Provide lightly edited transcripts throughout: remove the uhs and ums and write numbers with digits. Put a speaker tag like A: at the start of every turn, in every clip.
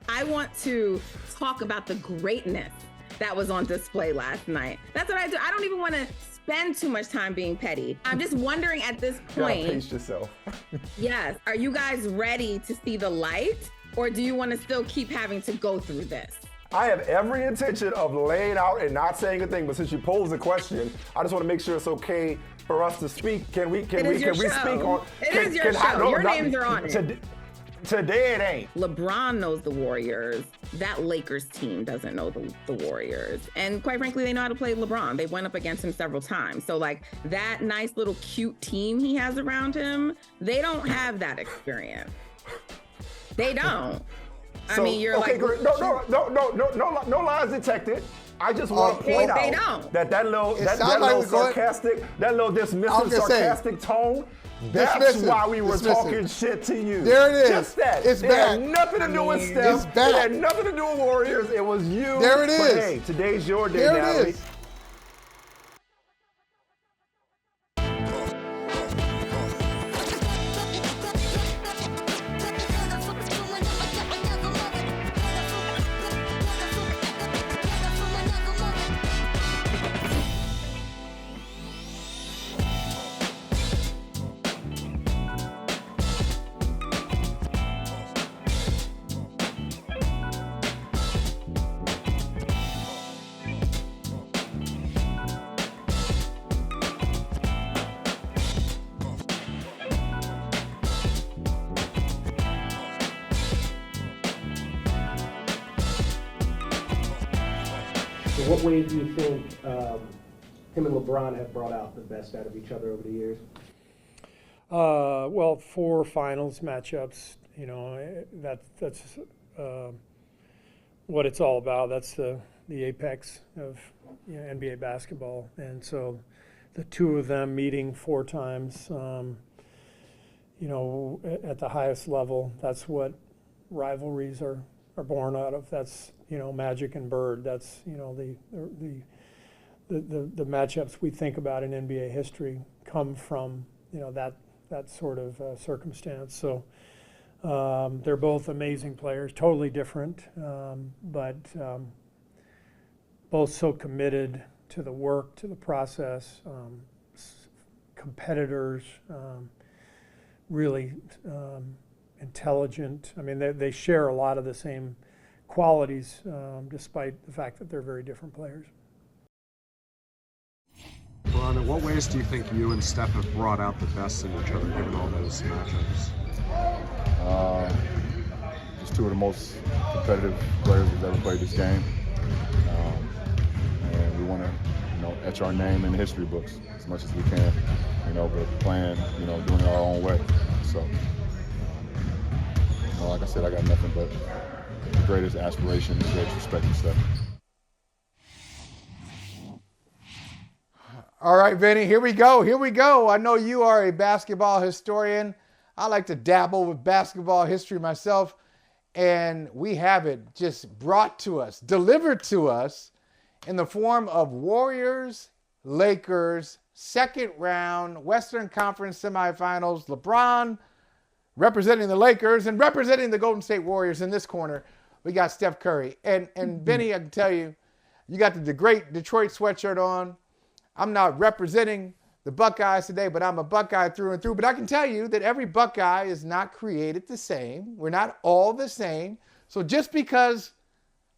A: I want to talk about the greatness that was on display last night. That's what I do. I don't even want to spend too much time being petty. I'm just wondering at this point.
B: Pace yourself.
A: Yes. Are you guys ready to see the light? Or do you want to still keep having to go through this?
B: I have every intention of laying out and not saying a thing, but since you posed the question, I just want to make sure it's okay for us to speak. Can we speak on?
A: It is your show. Your names are on it.
B: Today it ain't.
A: LeBron knows the Warriors. That Lakers team doesn't know the Warriors. And quite frankly, they know how to play LeBron. They went up against him several times. So like that nice little cute team he has around him, they don't have that experience. They don't.
B: So,
A: I mean, you're
B: okay,
A: like...
B: No lies detected. I just want to point out that little sarcastic, that little dismissive, sarcastic tone, that's why we were talking shit to you.
C: There it is.
B: Just that.
C: It's
B: it
C: bad.
B: had nothing to do with Steph. It had nothing to do with Warriors. It was you.
C: There it is.
B: But hey, today's your day,
C: there
B: Natalie.
C: It is.
D: What way do you think him and LeBron have brought out the best out of each other over the years?
E: Well, 4 finals matchups, you know, that's what it's all about. That's the apex of NBA basketball. And so the two of them meeting 4 times, you know, at the highest level, that's what rivalries are born out of. That's, you know, Magic and Bird. That's, you know, the matchups we think about in NBA history come from, you know, that sort of circumstance. So they're both amazing players, totally different, but both so committed to the work, to the process, competitors, really intelligent. I mean, they share a lot of the same qualities, despite the fact that they're very different players.
F: Ron, in what ways do you think you and Steph have brought out the best in each other, given all those matchups?
G: Just 2 of the most competitive players who've ever played this game. And we want to, you know, etch our name in the history books as much as we can, you know, but playing, you know, doing it our own way. So, you know, like I said, I got nothing but the greatest aspiration, the greatest respect and stuff.
C: All right, Vinny, here we go. I know you are a basketball historian. I like to dabble with basketball history myself, and we have it just brought to us, delivered to us in the form of Warriors, Lakers, second round, Western Conference semifinals. LeBron representing the Lakers and representing the Golden State Warriors in this corner. We got Steph Curry. And Vinny, I can tell you, you got the great Detroit sweatshirt on. I'm not representing the Buckeyes today, but I'm a Buckeye through and through. But I can tell you that every Buckeye is not created the same. We're not all the same. So just because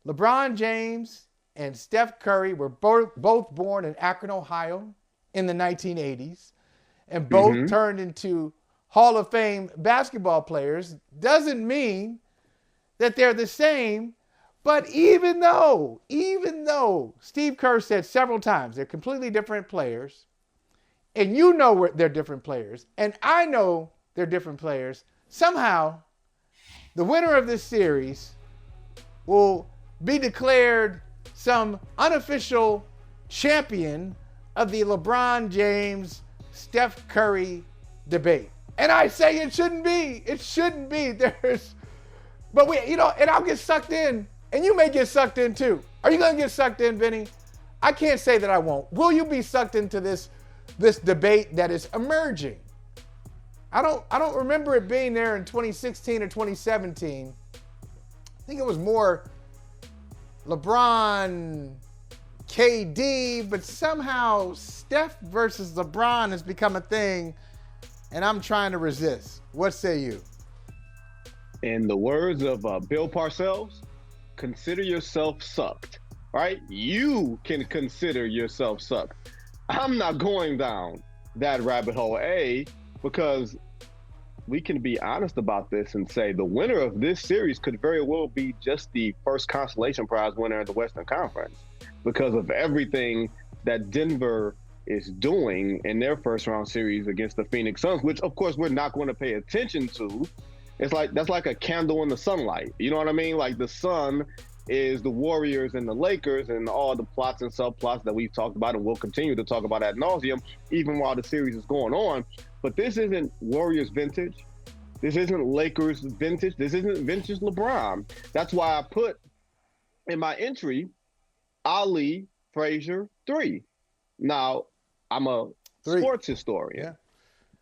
C: LeBron James and Steph Curry were both born in Akron, Ohio in the 1980s and both turned into Hall of Fame basketball players doesn't mean that they're the same. But even though Steve Kerr said several times they're completely different players, and you know they're different players, and I know they're different players, somehow the winner of this series will be declared some unofficial champion of the LeBron James, Steph Curry debate. And I say it shouldn't be. It shouldn't be. But and I'll get sucked in. And you may get sucked in too. Are you going to get sucked in, Vinny? I can't say that I won't. Will you be sucked into this debate that is emerging? I don't remember it being there in 2016 or 2017. I think it was more LeBron, KD, but somehow Steph versus LeBron has become a thing, and I'm trying to resist. What say you?
H: In the words of Bill Parcells, consider yourself sucked, right? You can consider yourself sucked. I'm not going down that rabbit hole, because we can be honest about this and say the winner of this series could very well be just the first consolation prize winner in the Western Conference because of everything that Denver is doing in their first round series against the Phoenix Suns, which of course we're not going to pay attention to. It's like, that's like a candle in the sunlight. You know what I mean? Like the sun is the Warriors and the Lakers and all the plots and subplots that we've talked about and will continue to talk about ad nauseum, even while the series is going on. But this isn't Warriors vintage. This isn't Lakers vintage. This isn't vintage LeBron. That's why I put in my entry, Ali, Frazier, 3. Now, I'm a sports historian.
C: Yeah.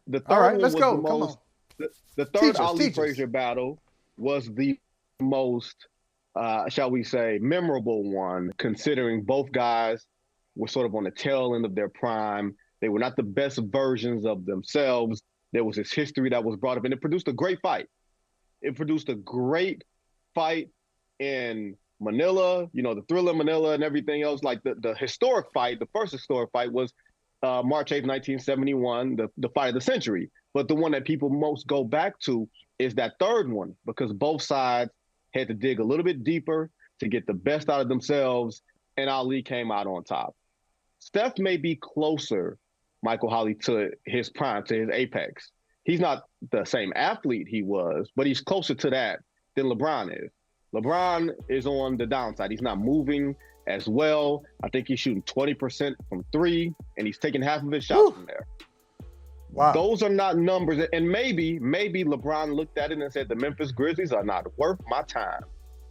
H: The third
C: all right,
H: one
C: let's
H: was
C: go.
H: the
C: Come
H: most,
C: on.
H: the third
C: Teach
H: Ali
C: us.
H: Frazier battle was the most, shall we say, memorable one, considering both guys were sort of on the tail end of their prime. They were not the best versions of themselves. There was this history that was brought up, and it produced a great fight. It produced a great fight in Manila, the Thriller Manila and everything else. Like the historic fight, the first historic fight was March 8th, 1971, the fight of the century. But the one that people most go back to is that third one, because both sides had to dig a little bit deeper to get the best out of themselves, and Ali came out on top. Steph may be closer, Michael Holley, to his prime, to his apex. He's not the same athlete he was, but he's closer to that than LeBron is. LeBron is on the downside. He's not moving as well. I think he's shooting 20% from 3, and he's taking half of his shots from there.
C: Wow.
H: Those are not numbers. And maybe LeBron looked at it and said, the Memphis Grizzlies are not worth my time.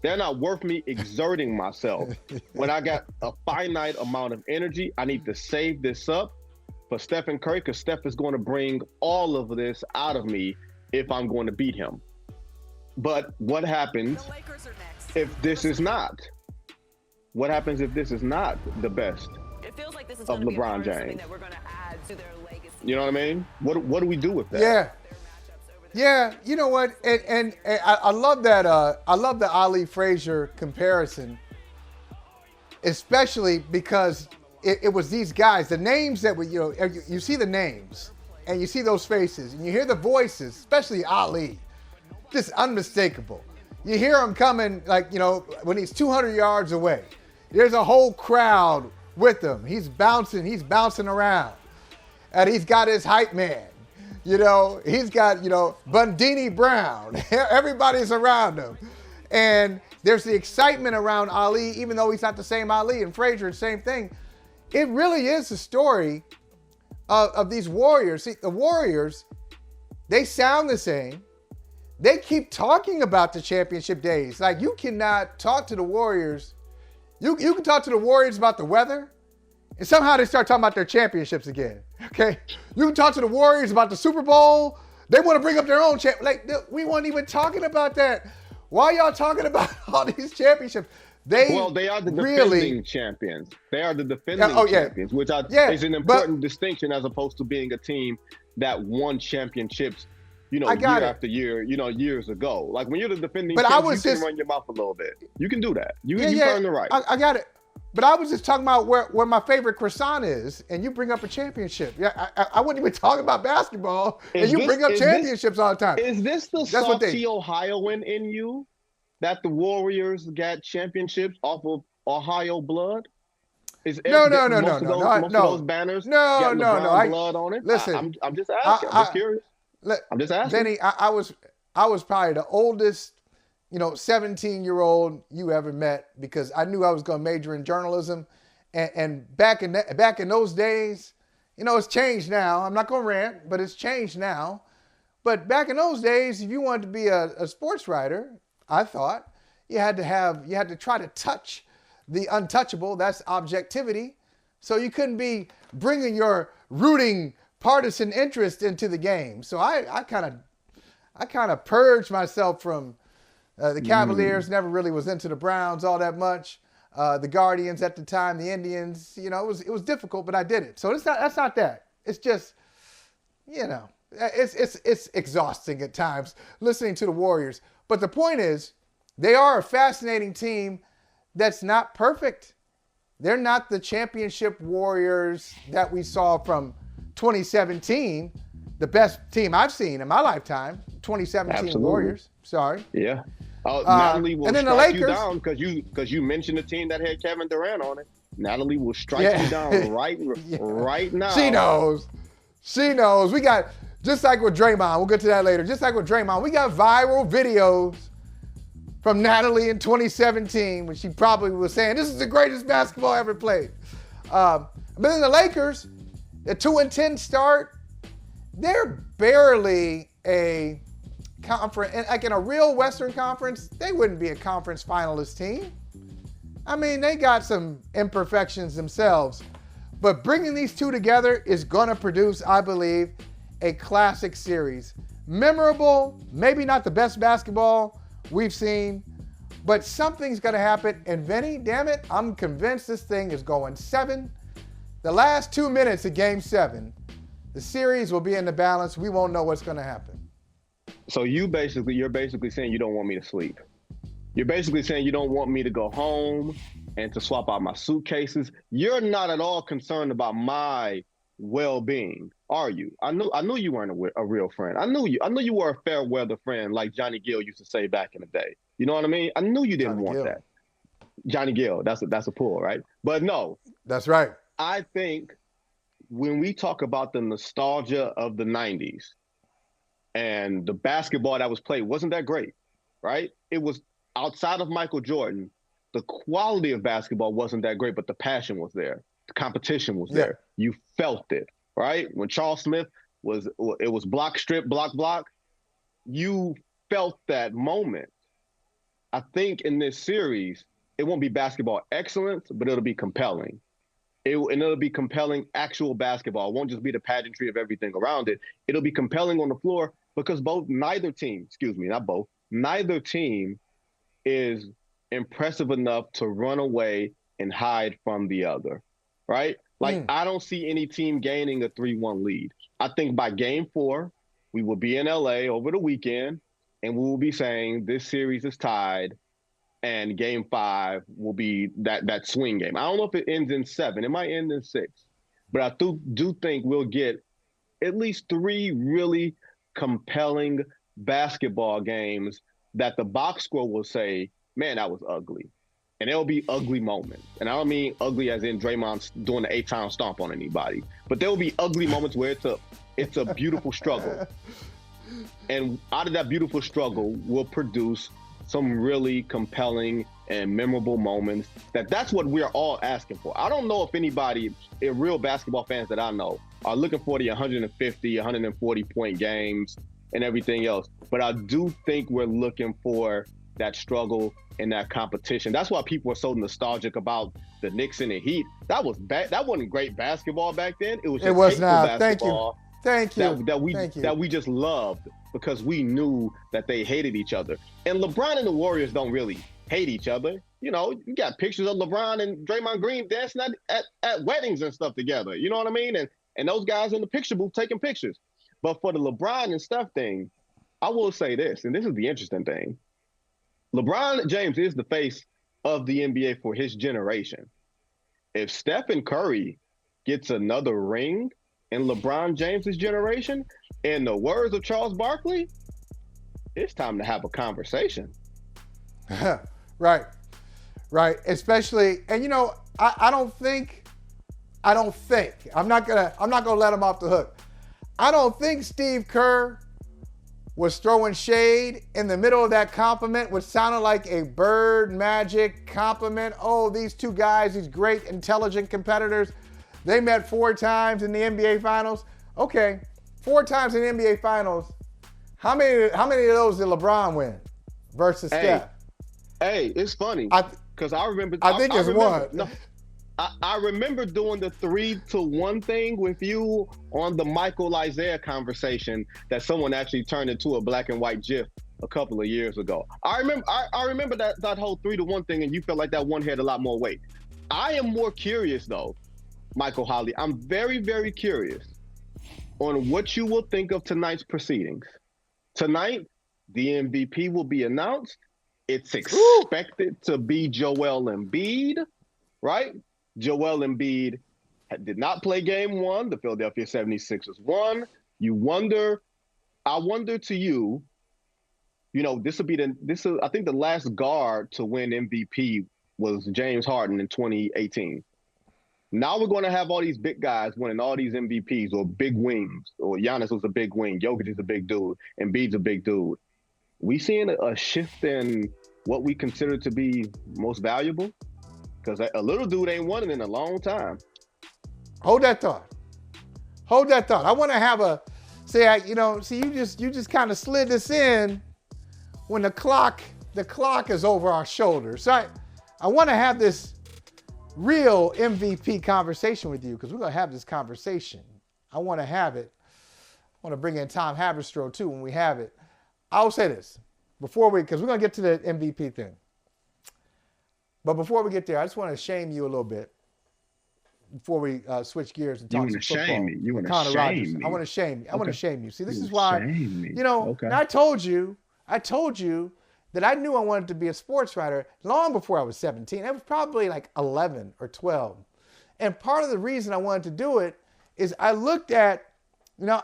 H: They're not worth me exerting myself. When I got a finite amount of energy, I need to save this up for Stephen Curry, because Steph is going to bring all of this out of me if I'm going to beat him. But what happens if this is not? What happens if this is not the best of LeBron James? You know what I mean? What do we do with that?
C: Yeah. You know what? And I love that. I love the Ali Frazier comparison, especially because it was these guys, the names that were, you see the names and you see those faces and you hear the voices, especially Ali, just unmistakable. You hear him coming, like, when he's 200 yards away, there's a whole crowd with him. He's bouncing around, and he's got his hype man. He's got, Bundini Brown. Everybody's around him. And there's the excitement around Ali, even though he's not the same Ali, and Frazier, the same thing. It really is the story of these Warriors. See, the Warriors, they sound the same. They keep talking about the championship days. Like, you cannot talk to the Warriors. You can talk to the Warriors about the weather, and somehow they start talking about their championships again. Okay? You can talk to the Warriors about the Super Bowl. They want to bring up their own champ. Like, we weren't even talking about that. Why y'all talking about all these championships? They are the defending
H: champions. They are the defending champions, which is an important distinction as opposed to being a team that won championships, year after year, years ago. Like, when you're the defending champion, you can run your mouth a little bit. You can do that. You earn the right.
C: I got it. But I was just talking about where my favorite croissant is, and you bring up a championship. Yeah, I wouldn't even talk about basketball, and you bring up championships all the time.
H: Is this the salty Ohioan in you? That the Warriors got championships off of Ohio blood?
C: No.
H: Most of those banners got LeBron blood on it?
C: Listen,
H: I'm just asking. I'm just curious. I'm just asking.
C: Vinny, I was probably the oldest, 17-year-old you ever met, because I knew I was going to major in journalism. And back in those days, it's changed now. I'm not going to rant, but it's changed now. But back in those days, if you wanted to be a sports writer, I thought you had to try to touch the untouchable. That's objectivity. So you couldn't be bringing your rooting partisan interest into the game. So I kind of purged myself from The Cavaliers never really was into the Browns all that much. The Guardians at the time, the Indians, you know, it was difficult, but I did it. So that's not that. It's just, you know, it's exhausting at times listening to the Warriors. But the point is, they are a fascinating team that's not perfect. They're not the championship Warriors that we saw from 2017, the best team I've seen in my lifetime, 2017 Absolutely. Warriors. Sorry.
H: Yeah. Natalie will strike you down because you mentioned the team that had Kevin Durant on it. Natalie will strike you down right now.
C: She knows. She knows. We got, just like with Draymond, we'll get to that later. Just like with Draymond, we got viral videos from Natalie in 2017 when she probably was saying, this is the greatest basketball ever played. But then the Lakers, the 2-10 start, they're barely a conference, like in a real Western Conference, they wouldn't be a conference finalist team. I mean, they got some imperfections themselves, but bringing these two together is going to produce, I believe, a classic series. Memorable, maybe not the best basketball we've seen, but something's going to happen. And Vinny, damn it, I'm convinced this thing is going 7. The last 2 minutes of Game 7, the series will be in the balance. We won't know what's going to happen.
H: So you're basically saying you don't want me to sleep. You're basically saying you don't want me to go home and to swap out my suitcases. You're not at all concerned about my well-being, are you? I knew you weren't a real friend. I knew you were a fair weather friend, like Johnny Gill used to say back in the day. You know what I mean? I knew you didn't want that. Johnny Gill, that's a pull, right? But no.
C: That's right.
H: I think when we talk about the nostalgia of the 90s and the basketball that was played, wasn't that great, right? It was outside of Michael Jordan, the quality of basketball wasn't that great, but the passion was there. The competition was there. You felt it, right? When Charles Smith it was block, strip, block, block. You felt that moment. I think in this series, it won't be basketball excellence, but it'll be compelling. It'll be compelling actual basketball. It won't just be the pageantry of everything around it. It'll be compelling on the floor because neither team is impressive enough to run away and hide from the other, right? Like, I don't see any team gaining a 3-1 lead. I think by Game 4, we will be in LA over the weekend, and we will be saying this series is tied, and Game 5 will be that swing game. I don't know if it ends in 7. It might end in 6. But I do think we'll get at least 3 really compelling basketball games that the box score will say, man, that was ugly. And there'll be ugly moments. And I don't mean ugly as in Draymond doing the 8-time stomp on anybody. But there will be ugly moments where it's a beautiful struggle. And out of that beautiful struggle will produce some really compelling and memorable moments. That's what we're all asking for. I don't know if anybody, real basketball fans that I know, are looking for the 150, 140-point games and everything else. But I do think we're looking for that struggle and that competition. That's why people are so nostalgic about the Knicks and the Heat. That wasn't great basketball back then. It was just basketball.
C: Thank you.
H: That we just loved because we knew that they hated each other. And LeBron and the Warriors don't really hate each other. You know, you got pictures of LeBron and Draymond Green dancing at weddings and stuff together. You know what I mean? And those guys in the picture booth taking pictures. But for the LeBron and Steph thing, I will say this, and this is the interesting thing. LeBron James is the face of the NBA for his generation. If Stephen Curry gets another ring in LeBron James's generation, in the words of Charles Barkley, it's time to have a conversation.
C: Right. Especially, and you know, I don't think, I'm not gonna let him off the hook. I don't think Steve Kerr was throwing shade in the middle of that compliment, which sounded like a bird magic compliment. Oh, these two guys, these great, intelligent competitors, they met 4 times in the NBA Finals. Okay, 4 times in the NBA Finals. How many of those did LeBron win versus Steph?
H: Hey, it's funny because I remember.
C: I think it's 1.
H: No, I remember doing the 3-1 thing with you on the Michael Isaiah conversation that someone actually turned into a black and white GIF a couple of years ago. I remember that whole 3-1 thing, and you felt like that one had a lot more weight. I am more curious though, Michael Holley. I'm very, very curious on what you will think of tonight's proceedings. Tonight, the MVP will be announced. It's expected to be Joel Embiid, right? Joel Embiid did not play game one. The Philadelphia 76ers won. I wonder to you, this is I think the last guard to win MVP was James Harden in 2018. Now we're going to have all these big guys winning all these MVPs or big wings. Or Giannis was a big wing. Jokic is a big dude. Embiid's a big dude. We seeing a shift in what we consider to be most valuable? Because a little dude ain't won it in a long time.
C: Hold that thought. I want to have you just kind of slid this in when the clock is over our shoulders. So I want to have this real MVP conversation with you because we're going to have this conversation. I want to have it. I want to bring in Tom Haberstroh too when we have it. I'll say this because we're going to get to the MVP thing. But before we get there, I just want to shame you a little bit before we switch gears and talk some football.
H: You want to shame me?
C: I want to shame you. I want to shame you. See, this is
H: why,
C: and I told you that I knew I wanted to be a sports writer long before I was 17. I was probably like 11 or 12. And part of the reason I wanted to do it is I looked at,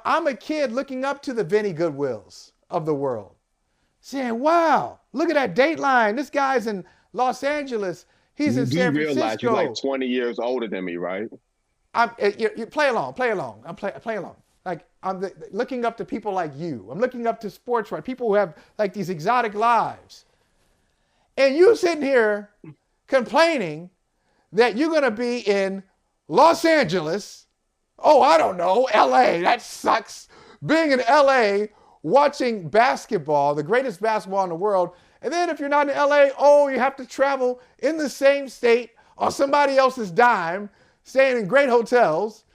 C: I'm a kid looking up to the Vinnie Goodwills of the world, saying, wow, look at that Dateline. This guy's in Los Angeles. He's in San Francisco. You realize
H: you're like 20 years older than me, right?
C: You play along. I'm play along. Like I'm looking up to people like you. I'm looking up to sports writers, people who have like these exotic lives. And you sitting here complaining that you're going to be in Los Angeles. Oh, I don't know, LA. That sucks. Being in LA, watching basketball, the greatest basketball in the world. And then if you're not in LA, you have to travel in the same state on somebody else's dime, staying in great hotels.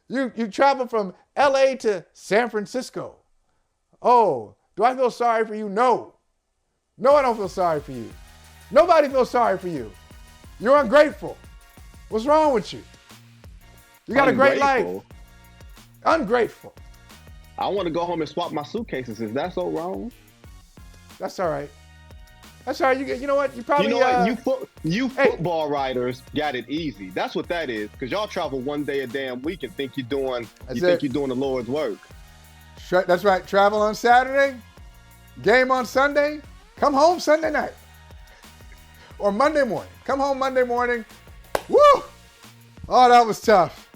C: You travel from LA to San Francisco. Oh, do I feel sorry for you? No. No, I don't feel sorry for you. Nobody feels sorry for you. You're ungrateful. What's wrong with you? You got a great life. Ungrateful.
H: I want to go home and swap my suitcases. Is that so wrong?
C: That's all right. That's all right. You know what? You probably.
H: You football writers got it easy. That's what that is. Because y'all travel one day a damn week and think you're doing the Lord's work.
C: That's right. Travel on Saturday, game on Sunday, come home Sunday night, or Monday morning. Come home Monday morning. Woo! Oh, that was tough.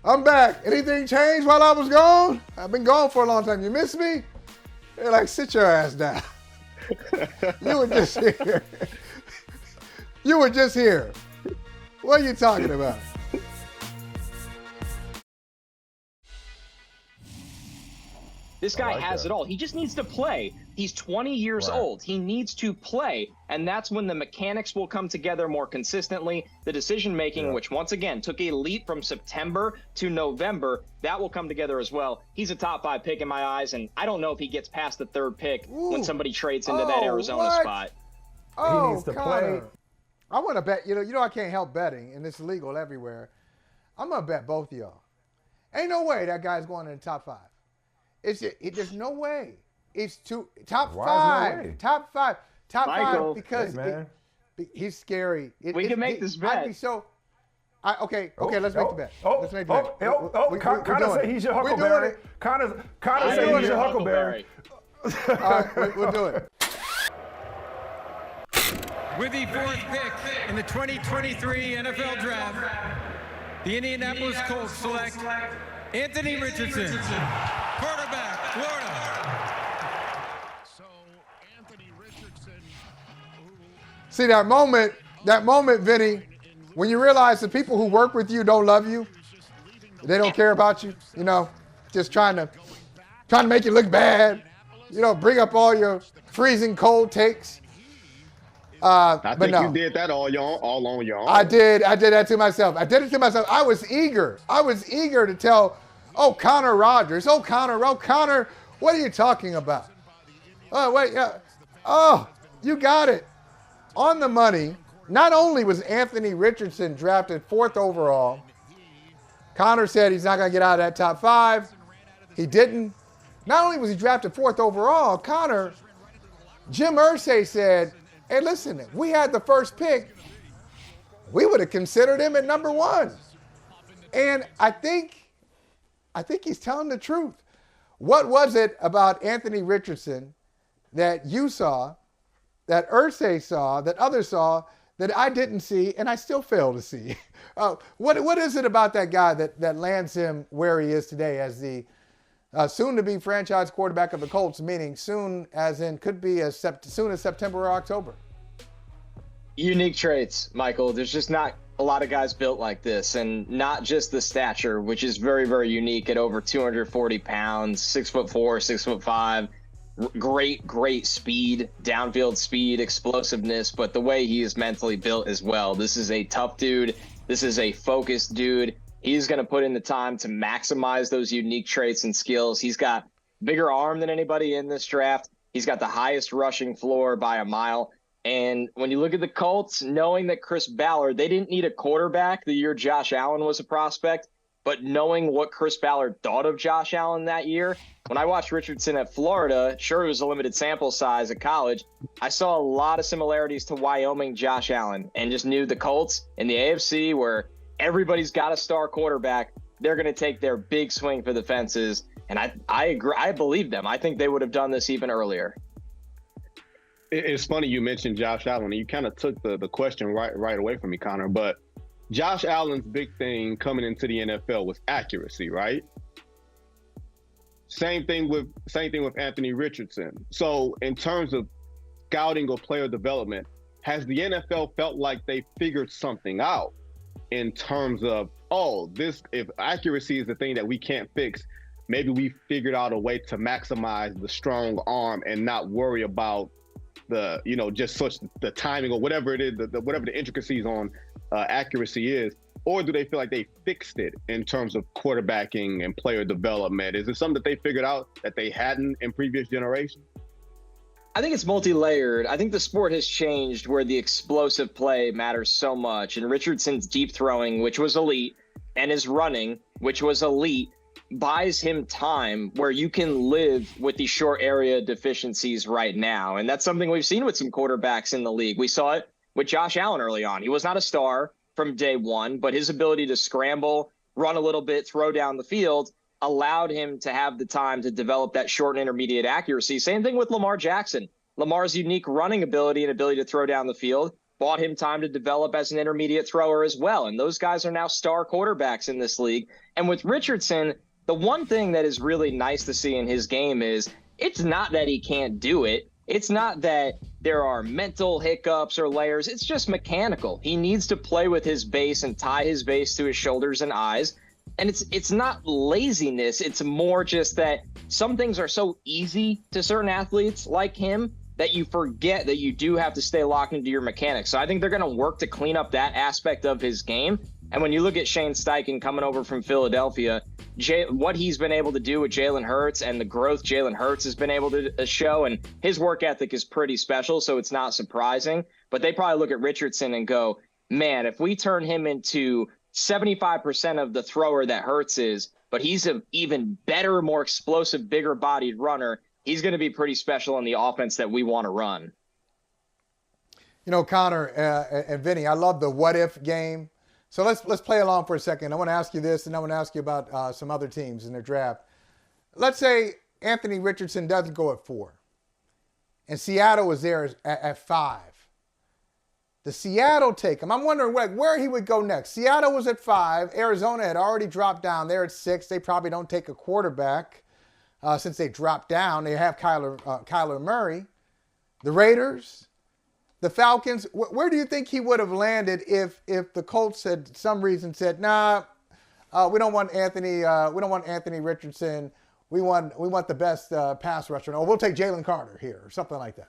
C: I'm back. Anything changed while I was gone? I've been gone for a long time. You miss me? They're like, sit your ass down. You were just here. You were just here. What are you talking about?
I: This guy has it all. He just needs to play. He's 20 years old. He needs to play. And that's when the mechanics will come together more consistently. The decision-making, which once again took a leap from September to November, that will come together as well. He's a top 5 pick in my eyes, and I don't know if he gets past the 3rd pick when somebody trades into that Arizona spot.
C: He needs to play. I want to bet, you know I can't help betting, and it's legal everywhere. I'm going to bet both of y'all. Ain't no way that guy's going in the top 5. There's no way. It's top 5. Top 5
I: Michael,
C: because he's scary.
I: We can make this bet.
C: Let's make the bet. Let's make the bet.
B: Connor say he's your Huckleberry. Connor say he's your Huckleberry.
C: All right, we'll do it.
J: With the 4th pick in the 2023 NFL Draft, the Indianapolis Colts select Anthony Richardson, quarterback, Florida.
K: So Anthony Richardson.
C: See that moment, Vinny, when you realize the people who work with you don't love you, they don't care about you, just trying to make you look bad, bring up all your freezing cold takes.
H: I think you did that all on your own.
C: I did that to myself. I did it to myself. I was eager to tell, Connor Rogers, Connor, what are you talking about? Oh, wait. Yeah. Oh, you got it. On the money. Not only was Anthony Richardson drafted 4th overall, Connor said he's not going to get out of that top 5. He didn't. Not only was he drafted 4th overall, Connor, Jim Irsay said, hey, listen, if we had the first pick, we would have considered him at number 1. And I think he's telling the truth. What was it about Anthony Richardson that you saw, that Irsay saw, that others saw, that I didn't see and I still fail to see? What is it about that guy that lands him where he is today as the soon-to-be franchise quarterback of the Colts, meaning soon as in could be as soon as September or October?
I: Unique traits, Michael. There's just not a lot of guys built like this, and not just the stature, which is very, very unique at over 240 pounds, 6'4", 6'5". Great speed, downfield speed, explosiveness, but the way he is mentally built as well. This is a tough dude. This is a focused dude. He's going to put in the time to maximize those unique traits and skills. He's got bigger arm than anybody in this draft. He's got the highest rushing floor by a mile. And when you look at the Colts, knowing that Chris Ballard, they didn't need a quarterback the year Josh Allen was a prospect, but knowing what Chris Ballard thought of Josh Allen that year, when I watched Richardson at Florida, sure, it was a limited sample size at college, I saw a lot of similarities to Wyoming Josh Allen, and just knew the Colts in the AFC, where everybody's got a star quarterback, they're going to take their big swing for the fences. And I agree. I believe them. I think they would have done this even earlier.
H: It's funny you mentioned Josh Allen. You kind of took the question right away from me, Connor. But Josh Allen's big thing coming into the NFL was accuracy, right? Same thing with Anthony Richardson. So in terms of scouting or player development, has the NFL felt like they figured something out in terms of, if accuracy is the thing that we can't fix, maybe we figured out a way to maximize the strong arm and not worry about the timing or whatever it is, whatever the intricacies on accuracy is? Or do they feel like they fixed it in terms of quarterbacking and player development? Is it something that they figured out that they hadn't in previous generations?
I: I think it's multi-layered. I think the sport has changed where the explosive play matters so much. And Richardson's deep throwing, which was elite, and his running, which was elite, buys him time where you can live with the short area deficiencies right now. And that's something we've seen with some quarterbacks in the league. We saw it with Josh Allen early on. He was not a star from day one, but his ability to scramble, run a little bit, throw down the field allowed him to have the time to develop that short and intermediate accuracy. Same thing with Lamar Jackson. Lamar's unique running ability and ability to throw down the field bought him time to develop as an intermediate thrower as well. And those guys are now star quarterbacks in this league. And with Richardson, the one thing that is really nice to see in his game is it's not that he can't do it. It's not that there are mental hiccups or layers. It's just mechanical. He needs to play with his base and tie his base to his shoulders and eyes. And it's not laziness. It's more just that some things are so easy to certain athletes like him that you forget that you do have to stay locked into your mechanics. So I think they're going to work to clean up that aspect of his game. And when you look at Shane Steichen coming over from Philadelphia, what he's been able to do with Jalen Hurts and the growth Jalen Hurts has been able to show, and his work ethic is pretty special, so it's not surprising. But they probably look at Richardson and go, man, if we turn him into 75% of the thrower that Hurts is, but he's an even better, more explosive, bigger-bodied runner, he's going to be pretty special in the offense that we want to run.
C: You know, Connor and Vinny, I love the what-if game. So let's play along for a second. I want to ask you this, and I want to ask you about some other teams in their draft. Let's say Anthony Richardson doesn't go at 4, and Seattle was there at 5. The Seattle take him. I'm wondering where he would go next. Seattle was at 5. Arizona had already dropped down. They're at 6. They probably don't take a quarterback since they dropped down. They have Kyler Murray. The Raiders. The Falcons, where do you think he would have landed if the Colts had some reason said, nah, we don't want Anthony Richardson. We want the best pass rusher. Or we'll take Jalen Carter here or something like that.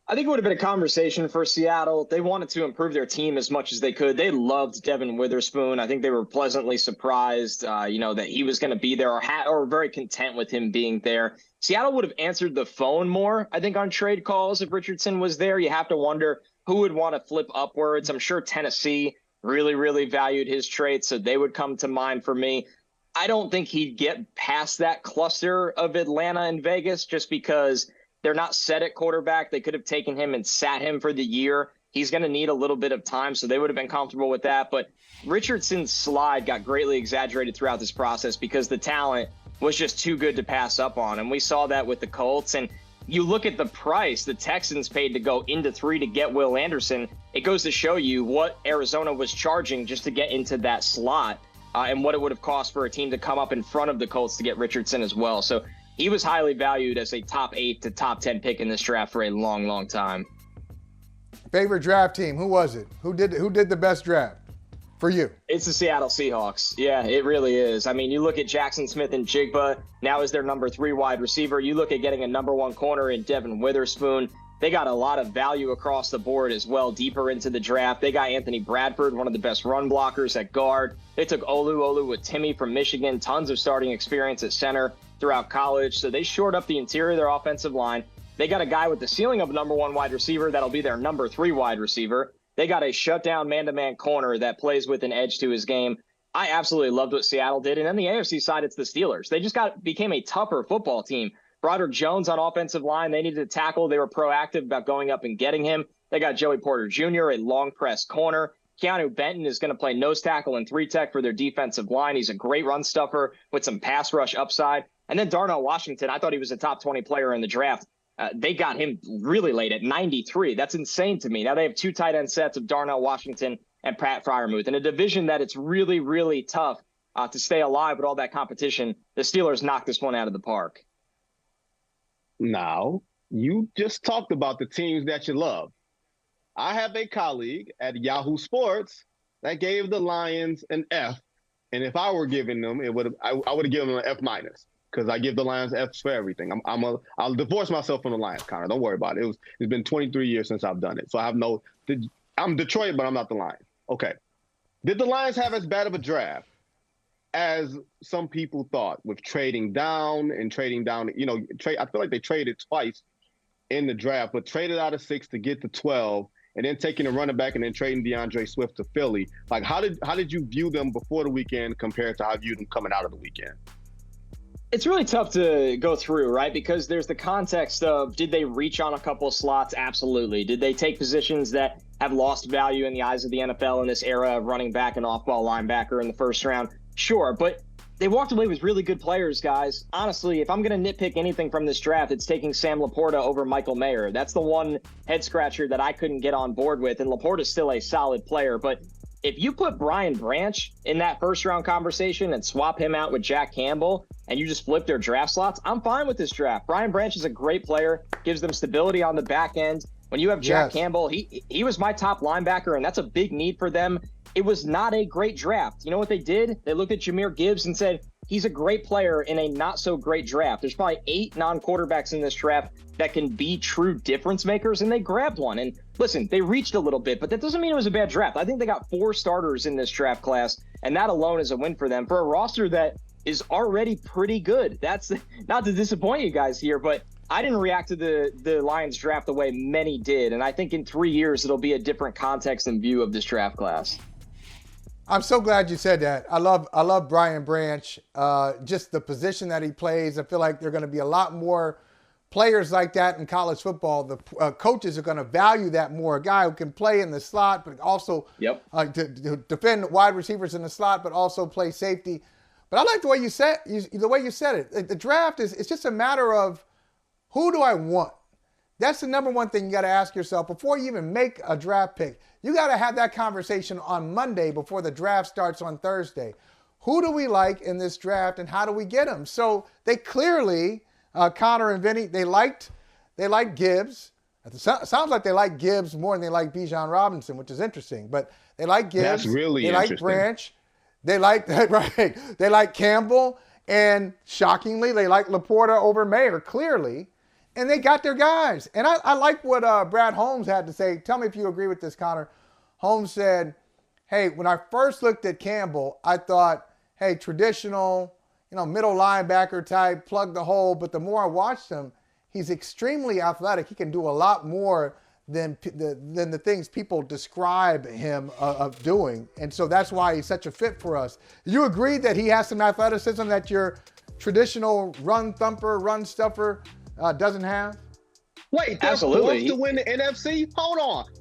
I: I think it would have been a conversation for Seattle. They wanted to improve their team as much as they could. They loved Devin Witherspoon. I think they were pleasantly surprised, that he was going to be there or very content with him being there. Seattle would have answered the phone more, I think, on trade calls if Richardson was there. You have to wonder who would want to flip upwards. I'm sure Tennessee really, really valued his traits, so they would come to mind for me. I don't think he'd get past that cluster of Atlanta and Vegas just because they're not set at quarterback. They could have taken him and sat him for the year. He's going to need a little bit of time, so they would have been comfortable with that. But Richardson's slide got greatly exaggerated throughout this process because the talent was just too good to pass up on. And we saw that with the Colts. And you look at the price the Texans paid to go into 3 to get Will Anderson. It goes to show you what Arizona was charging just to get into that slot and what it would have cost for a team to come up in front of the Colts to get Richardson as well. So he was highly valued as a top 8 to top 10 pick in this draft for a long, long time.
C: Favorite draft team? Who was it? Who did the best draft for you?
I: It's the Seattle Seahawks. Yeah, it really is. I mean, you look at Jackson Smith and Jigba, now is their number 3 wide receiver. You look at getting a number 1 corner in Devin Witherspoon. They got a lot of value across the board as well, deeper into the draft. They got Anthony Bradford, one of the best run blockers at guard. They took Olu with Timmy from Michigan, tons of starting experience at center throughout college. So they shored up the interior of their offensive line. They got a guy with the ceiling of number 1 wide receiver that'll be their number 3 wide receiver. They got a shutdown man-to-man corner that plays with an edge to his game. I absolutely loved what Seattle did. And then the AFC side, it's the Steelers. They just became a tougher football team. Broderick Jones on offensive line, they needed to tackle. They were proactive about going up and getting him. They got Joey Porter Jr., a long press corner. Keanu Benton is going to play nose tackle and 3-tech for their defensive line. He's a great run stuffer with some pass rush upside. And then Darnell Washington, I thought he was a top 20 player in the draft. They got him really late at 93. That's insane to me. Now they have 2 tight end sets of Darnell Washington and Pat Freiermuth. In a division that it's really, really tough to stay alive with all that competition, the Steelers knocked this one out of the park.
H: Now, you just talked about the teams that you love. I have a colleague at Yahoo Sports that gave the Lions an F. And if I were giving them, I would have given them an F-, because I give the Lions F's for everything. I'll divorce myself from the Lions, Connor. Don't worry about it. It's been 23 years since I've done it. So I'm Detroit, but I'm not the Lions. Okay. Did the Lions have as bad of a draft as some people thought with trading down? I feel like they traded twice in the draft, but traded out of 6 to get to 12, and then taking a running back and then trading DeAndre Swift to Philly. Like, how did you view them before the weekend compared to how you viewed them coming out of the weekend?
I: It's really tough to go through, right? Because there's the context of, did they reach on a couple of slots? Absolutely. Did they take positions that have lost value in the eyes of the NFL in this era of running back and off-ball linebacker in the first round? Sure, but they walked away with really good players, guys. Honestly, if I'm going to nitpick anything from this draft, it's taking Sam Laporta over Michael Mayer. That's the one head-scratcher that I couldn't get on board with, and Laporta's still a solid player, but if you put Brian Branch in that first-round conversation and swap him out with Jack Campbell and you just flip their draft slots, I'm fine with this draft. Brian Branch is a great player, gives them stability on the back end. When you have Jack Campbell, he was my top linebacker, and that's a big need for them. It was not a great draft. You know what they did? They looked at Jahmyr Gibbs and said, he's a great player in a not-so-great draft. There's probably 8 non-quarterbacks in this draft that can be true difference makers, and they grabbed one. And listen, they reached a little bit, but that doesn't mean it was a bad draft. I think they got 4 starters in this draft class, and that alone is a win for them for a roster that is already pretty good. That's not to disappoint you guys here, but I didn't react to the Lions draft the way many did, and I think in 3 years it'll be a different context and view of this draft class.
C: I'm so glad you said that. I love Brian Branch. Just the position that he plays. I feel like there are going to be a lot more players like that in college football. The coaches are going to value that more. A guy who can play in the slot, but also to defend wide receivers in the slot, but also play safety. But I like the way you said it. The draft it's just a matter of who do I want. That's the number one thing you got to ask yourself before you even make a draft pick. You got to have that conversation on Monday before the draft starts on Thursday. Who do we like in this draft and how do we get them? So they clearly, Connor and Vinny, they liked Gibbs. It sounds like they like Gibbs more than they like Bijan Robinson, which is interesting. But they like Gibbs.
H: That's really
C: they
H: interesting.
C: Like Branch. They like right. They like Campbell, and shockingly, they like Laporta over Mayer. Clearly. And they got their guys. And I like what Brad Holmes had to say. Tell me if you agree with this, Connor. Holmes said, hey, when I first looked at Campbell, I thought, hey, traditional, middle linebacker type, plug the hole. But the more I watched him, he's extremely athletic. He can do a lot more than the things people describe him of doing. And so that's why he's such a fit for us. You agree that he has some athleticism that your traditional run thumper, run stuffer doesn't have?
H: Wait, they're forced to win the NFC? Hold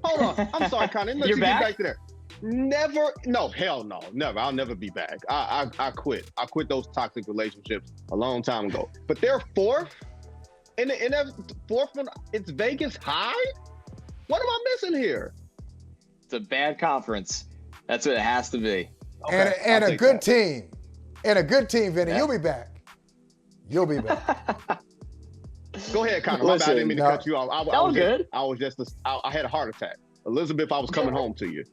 H: on. I'm sorry, Connor. Let you get back to there. Never. No, hell no. Never. I'll never be back. I quit. I quit those toxic relationships a long time ago. But they're fourth in the NFC. Fourth one. It's Vegas high? What am I missing here?
I: It's a bad conference. That's what it has to be.
C: Okay, and a good team. And a good team, Vinny. Yeah. You'll be back. You'll be back.
H: Go ahead, Connor. My bad. I didn't mean to cut you off.
I: I was good.
H: I had a heart attack. Elizabeth, I was coming home to you.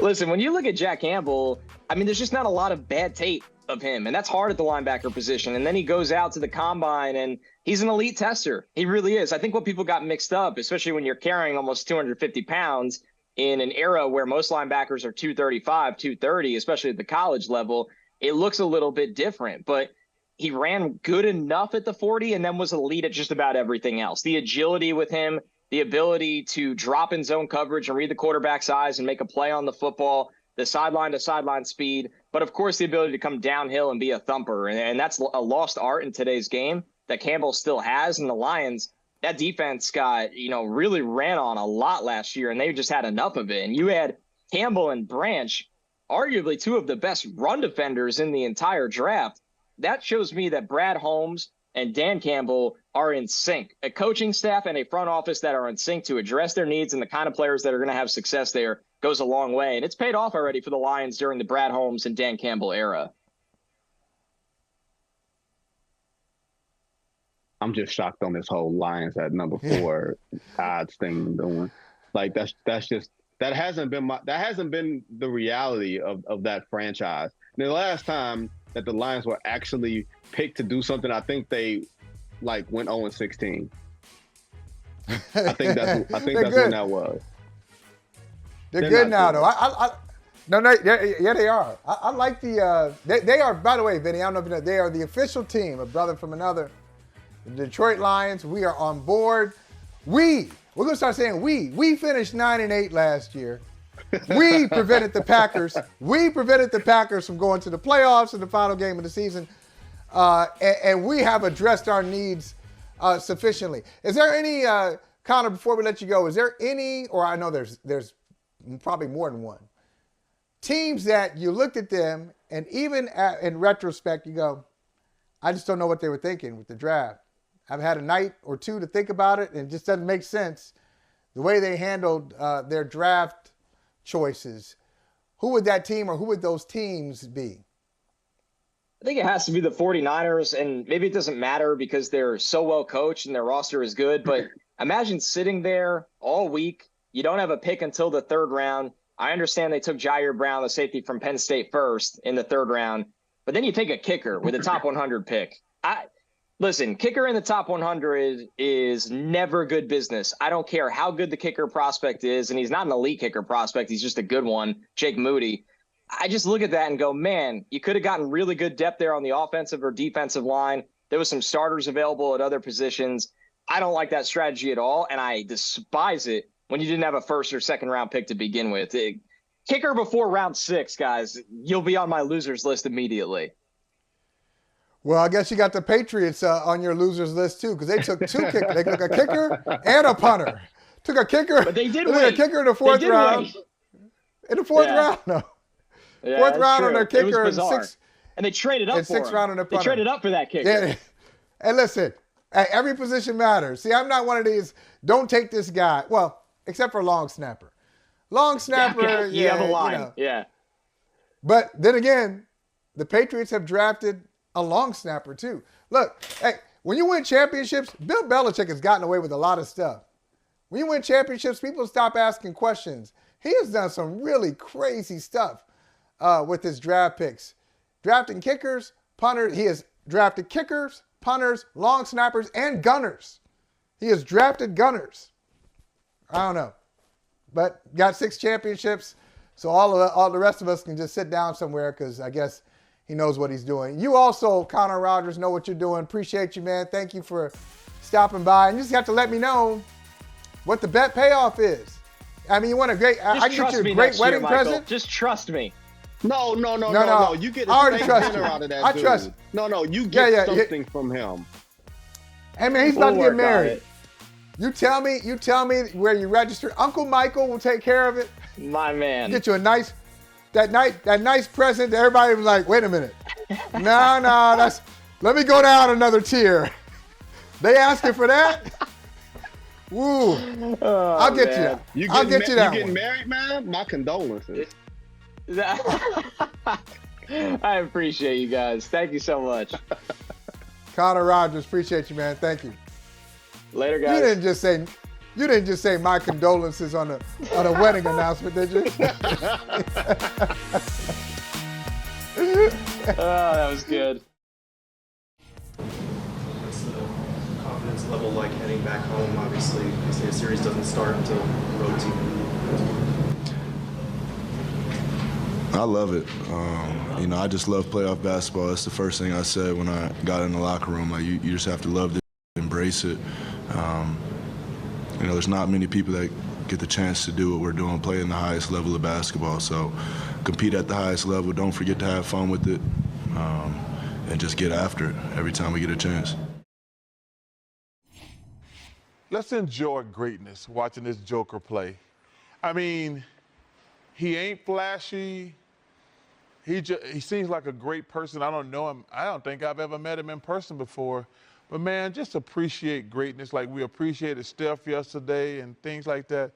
I: Listen, when you look at Jack Campbell, I mean, there's just not a lot of bad tape of him, and that's hard at the linebacker position. And then he goes out to the combine, and he's an elite tester. He really is. I think what people got mixed up, especially when you're carrying almost 250 pounds in an era where most linebackers are 235, 230, especially at the college level, it looks a little bit different. But he ran good enough at the 40 and then was elite at just about everything else. The agility with him, the ability to drop in zone coverage and read the quarterback's eyes and make a play on the football, the sideline to sideline speed, but of course the ability to come downhill and be a thumper. And that's a lost art in today's game that Campbell still has. And the Lions, that defense got, really ran on a lot last year, and they just had enough of it. And you had Campbell and Branch, arguably two of the best run defenders in the entire draft. That shows me that Brad Holmes and Dan Campbell are in sync. A coaching staff and a front office that are in sync to address their needs, and the kind of players that are going to have success there goes a long way. And it's paid off already for the Lions during the Brad Holmes and Dan Campbell era.
H: I'm just shocked on this whole Lions at number 4 odds thing doing. Like that hasn't been the reality of that franchise. And the last time that the Lions were actually picked to do something, I think they went 0-16. I think that's when that was.
C: They're good now, though. They are. I like the. They are. By the way, Vinny, I don't know if you know, they are the official team, a brother from another. The Detroit Lions. We are on board. We're gonna start saying we. We finished 9-8 last year. We prevented the Packers. We prevented the Packers from going to the playoffs in the final game of the season, and we have addressed our needs sufficiently. Is there any, Connor? Before we let you go, is there any? Or I know there's probably more than one. Teams that you looked at them, and even in retrospect, you go, I just don't know what they were thinking with the draft. I've had a night or two to think about it, and it just doesn't make sense the way they handled their draft choices. Who would that team or who would those teams be?
I: I think it has to be the 49ers, and maybe it doesn't matter because they're so well coached and their roster is good, but imagine sitting there all week. You don't have a pick until the 3rd round. I understand they took Jair Brown, the safety from Penn State, first in the 3rd round, but then you take a kicker with a top 100 pick. Listen, kicker in the top 100 is never good business. I don't care how good the kicker prospect is, and he's not an elite kicker prospect. He's just a good one, Jake Moody. I just look at that and go, man, you could have gotten really good depth there on the offensive or defensive line. There was some starters available at other positions. I don't like that strategy at all, and I despise it when you didn't have a 1st or 2nd round pick to begin with. Kicker before round 6, guys, you'll be on my losers list immediately.
C: Well, I guess you got the Patriots on your losers list too, because they took 2 kickers. They took a kicker and a punter. Took a kicker.
I: But they did
C: win. A kicker in the 4th round. In the 4th round, no.
I: Yeah,
C: 4th round
I: true.
C: on their kicker
I: and
C: 6.
I: And they traded up for
C: 6th round on their punter.
I: They traded up for that kicker.
C: Yeah. And listen, every position matters. See, I'm not one of these. Don't take this guy. Well, except for long snapper. Long snapper.
I: You have a line. Yeah.
C: But then again, the Patriots have drafted a long snapper too. Look, hey, when you win championships, Bill Belichick has gotten away with a lot of stuff. When you win championships, people stop asking questions. He has done some really crazy stuff with his draft picks. Drafting kickers, punters. He has drafted kickers, punters, long snappers, and gunners. He has drafted gunners. I don't know. But got 6 championships, so all the rest of us can just sit down somewhere because I guess he knows what he's doing. You also, Connor Rogers, know what you're doing. Appreciate you, man. Thank you for stopping by. And you just have to let me know what the bet payoff is. I mean, you want a great, I get you a great wedding present.
I: Just trust me.
H: No. You get
C: I
H: a
C: already
H: steak
C: trust
H: dinner
C: you.
H: out of that
C: I
H: dude.
C: trust.
H: No, you get something from him.
C: Hey, man, he's about to get married. You tell me where you register. Uncle Michael will take care of it.
I: My man.
C: Get you a nice, that nice present that everybody was like, wait a minute. No, let me go down another tier. They asking for that? Woo. I'll get you that. I'll get you that.
H: You getting married, man? My condolences.
I: I appreciate you guys. Thank you so much.
C: Connor Rogers, appreciate you, man. Thank you.
I: Later, guys.
C: You didn't just say my condolences on a wedding announcement, did you?
I: Oh, that was good.
L: What's the confidence level like heading back home? Obviously, the series doesn't start until the road team.
M: I love it. I just love playoff basketball. That's the first thing I said when I got in the locker room. Like you just have to love it, embrace it. There's not many people that get the chance to do what we're doing, play in the highest level of basketball. So compete at the highest level. Don't forget to have fun with it, and just get after it every time we get a chance.
N: Let's enjoy greatness watching this Joker play. I mean, he ain't flashy. He seems like a great person. I don't know him. I don't think I've ever met him in person before. But, man, just appreciate greatness like we appreciated Steph yesterday and things like that.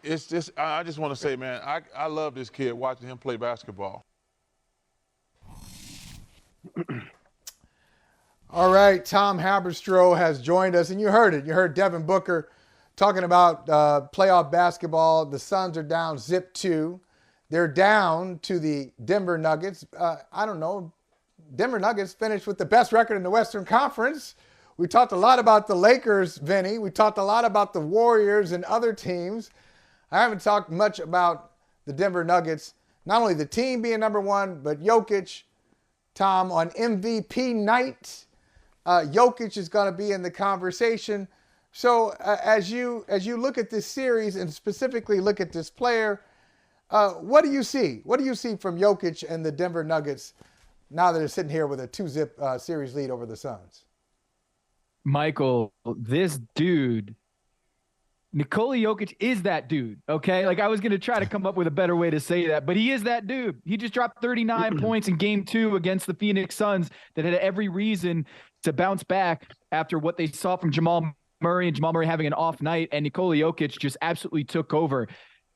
N: It's just, I just want to say, man, I love this kid watching him play basketball.
C: All right, Tom Haberstroh has joined us, and you heard it. You heard Devin Booker talking about playoff basketball. The Suns are down zip 2. They're down to the Denver Nuggets. I don't know. Denver Nuggets finished with the best record in the Western Conference. We talked a lot about the Lakers, Vinny. We talked a lot about the Warriors and other teams. I haven't talked much about the Denver Nuggets. Not only the team being number 1, but Jokic, Tom, on MVP night. Jokic is going to be in the conversation. So as you look at this series and specifically look at this player, what do you see? What do you see from Jokic and the Denver Nuggets now that they're sitting here with a 2-zip series lead over the Suns?
O: Michael, this dude, Nikola Jokic is that dude, okay? Like I was going to try to come up with a better way to say that, but he is that dude. He just dropped 39 points in game 2 against the Phoenix Suns that had every reason to bounce back after what they saw from Jamal Murray and Jamal Murray having an off night, and Nikola Jokic just absolutely took over.